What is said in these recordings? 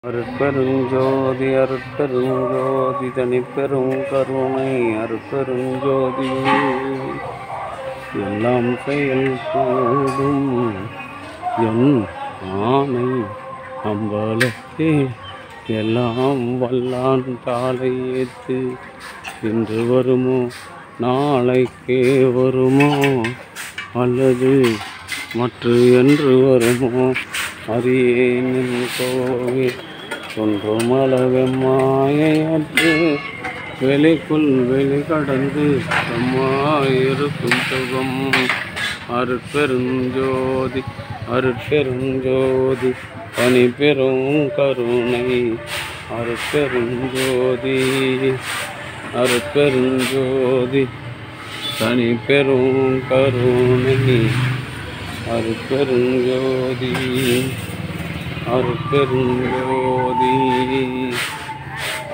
அருட்பெருஞ்சோதி அருட்பெருஞ்சோதி தனிப்பெரும் கருணை அருட்பெருஞ்சோதி எல்லாம் செயல் கூடும் என் ஆணை அம்பலத்தே எல்லாம் வல்லான் தாளை ஏற்று இன்று வருமோ நாளைக்கே வருமோ அல்லது மற்ற என்று வருமோ அறியேன் கோவில் ஒன்றுமளவெம்மாயற்று வெளிக்குள் வெளி கடந்து செம்மாயிருக்கும் சுகம் அருட்பெருஞ்சோதி அருட்பெருஞ்சோதி தனிப்பெரும் கருணை அருட்பெருஞ்சோதி அருட்பெருஞ்சோதி தனிப்பெரும் கருணை அருட்பெருஞ்சோதி அருட்பெருஞ்சோதி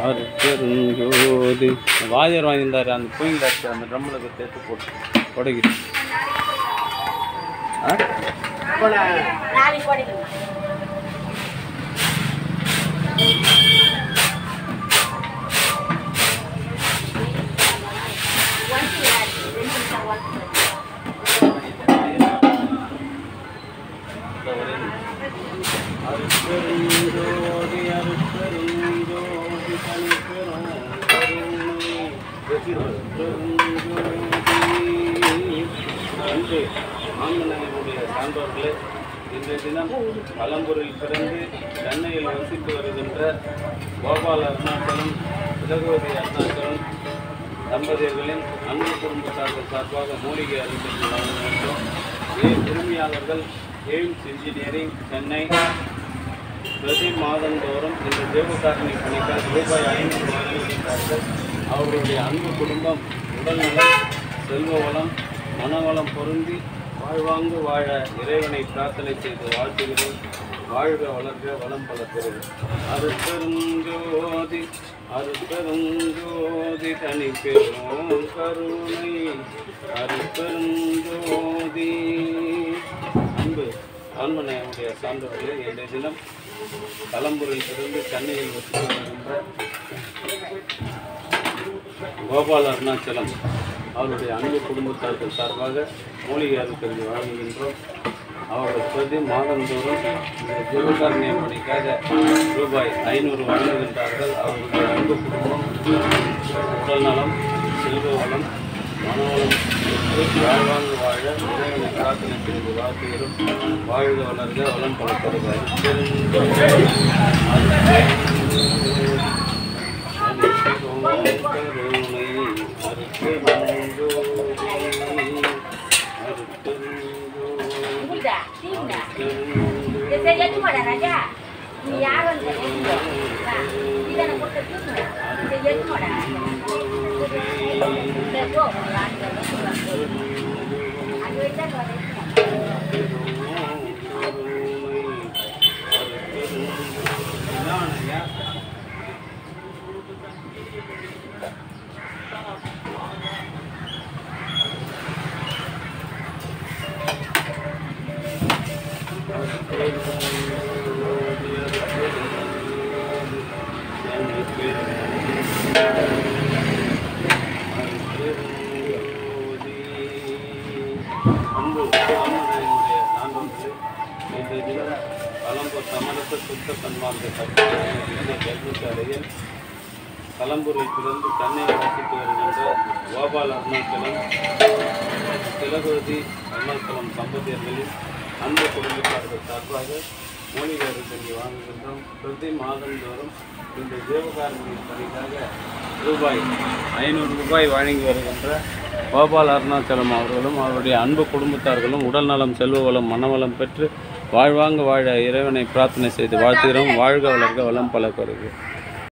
அருட்பெருஞ்சோதி வாஜர் வாங்கியிருந்தார் அந்த கோயிலில் அந்த ட்ரம்மில் சேர்த்து போட்டு தொடங்கிட்டு அருட்பெருஞ்சோதி அருட்பெருஞ்சோதி தனிப்பெரும் அன்று ஆங்கனையுடைய சான்றோர்களே, இன்றைய தினம் பலம்பூரில் பிறந்து சென்னையில் வசித்து வருகின்ற கோபால அருணாச்சலம் திலகவதி அருணாச்சலம் தம்பதியர்களின் அன்பு குடும்பத்தார்கள் சார்பாக மூலிகை அறிஞர்கள் வழங்குகின்றோம். உரிமையாளர்கள் எய்ம்ஸ் இன்ஜினியரிங் சென்னை பிரதி மாதந்தோறும் இந்த தேவகாரணி பணிக்காக ரூபாய் 500 வழங்குகின்றார்கள். அவர்களுடைய அன்பு குடும்பம் உடல்நலம் செல்வ வளம் மனவளம் பொருந்தி வாழ்வாங்கு வாழ இறைவனை பிரார்த்தனை செய்து வாழ்த்துகிறோம். வாழ்க வளர்க வளம் பல பெறும். அருட்பெருஞ்சோதி அருட்பெருஞ்சோதி தனிப்பெரும் கருணை அருட்பெருஞ்சோதி. அன்பு ஆன்மனையுடைய சான்றோர்களே, இன்றைய தினம் பலம்பூரில் இருந்து சென்னையில் வசித்து வருகின்ற கோபால அருணாச்சலம் அவருடைய அன்பு குடும்பத்தார்கள் சார்பாக மூலிகை அறிஞர்கள் வழங்குகின்றோம். அவர்கள் பிரதி மாதந்தோறும் இந்த ஜீவகாருண்ய பணிக்காக ரூபாய் 500 வழங்குகின்றார்கள். அவர்களுடைய அன்பு குடும்பம் உடல்நலம் செல்வ வளம் மனவளம் வாழ்வாங்கு வாழ இறைவனை பிரார்த்தனை செய்து வாழ்த்துகிறோம். வாழ்க வளர்க வளம் பல பெறுவார். பலம்பூர் சமரச சுத்த சன்மார்க்க கல்விசாலையில் பலம்பூரில் பிறந்து சென்னையில் வசித்து வருகின்ற கோபால அருணாச்சலம் திலகவதி அருணாச்சலம் தம்பதியர்களின் அன்பு குடும்பத்தார்கள் சார்பாக மூலிகை அறிஞர்கள் வாங்குகின்றோம். பிரதி மாதந்தோறும் இந்த தேவகாரணி பணிக்காக ரூபாய் 500 வழங்கி வருகின்ற கோபால அருணாச்சலம் அவர்களும் அவருடைய அன்பு குடும்பத்தார்களும் உடல்நலம் செல்வ வளம் மனவளம் பெற்று வாழ்வாங்க வாழ இறைவனை பிரார்த்தனை செய்து வாழ்த்துகிறோம். வாழ்க வளர்க வளம் பல பெறுக.